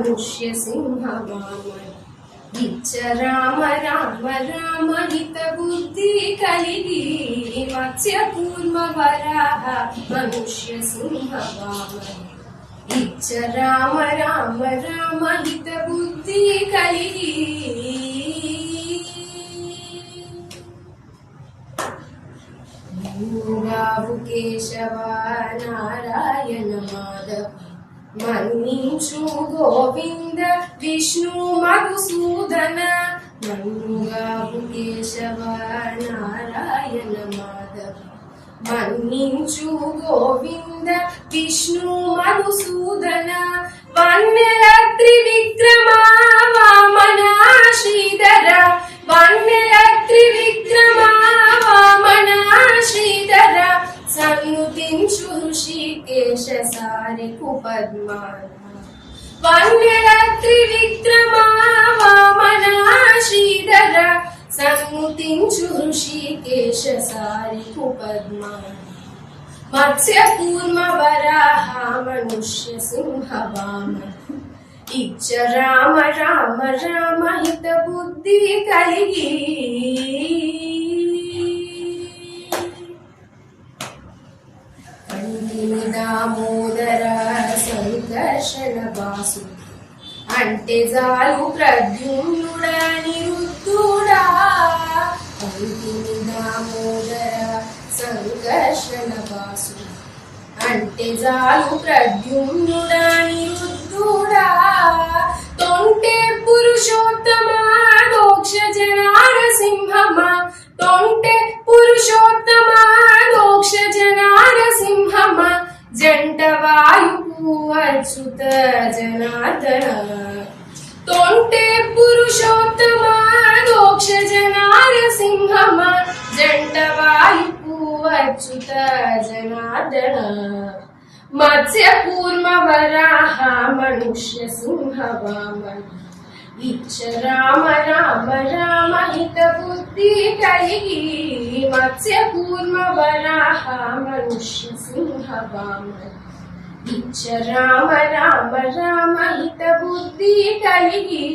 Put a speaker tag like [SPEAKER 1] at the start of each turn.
[SPEAKER 1] मनुष्य सिंह वामन इच्छ राम राम राम हित बुद्धि कलिगी मत्स्य कूर्म वराह मनुष्य सिंह वामन इच्छ राम राम राम हित बुद्धि कलिगी राहु केशव नारायण माधव मन्निंचु गोविंद विष्णु मधुसूदन मन्नुगाहु केशव नारायण माधव मन्निंचु गोविंद विष्णु मधुसूदन वन्यल त्रिविक्रमा वामन श्रीधर वन्यल त्रिविक्रमा वामन श्रीधर सन्नुतिंचु ऋषिकेश सारिकुपद्मान वन्यल त्रिविक्रमा वामन श्रीधर सन्नुतिंचु ऋषिकेश सारिकुपद्मान मत्स्य कूर्म वराह मनुष्य सिंह वामन इच्छ राम राम राम हित बुद्धि कलिगी दामोदर संकर्षण बासु अंटे जालु प्रद्युम्नुडा निरुद्धुडा दामोदर संकर्षण बासु अंटे जालु प्रद्युम्नुडा निरुद्धुडा तोंटे पुरुषोत्तमा दोक्ष जनार सिंहमा तोंटे पुरुषोत्तमा दोक्ष जनार सिंहमा जंट वायु अच्युत जनार्दन तोंटे पुरुषोत्तमा दोक्ष जनार सिंहमा जंट वायु अच्युत जनार्दन मत्स्य कूर्म वराह मनुष्य सिंह वामन इच्छ राम राम राम हित बुद्धि कलिगी मत्स्य कूर्म वराह मनुष्य सिंह वामन इच्छ राम राम राम हित बुद्धि कलिगी।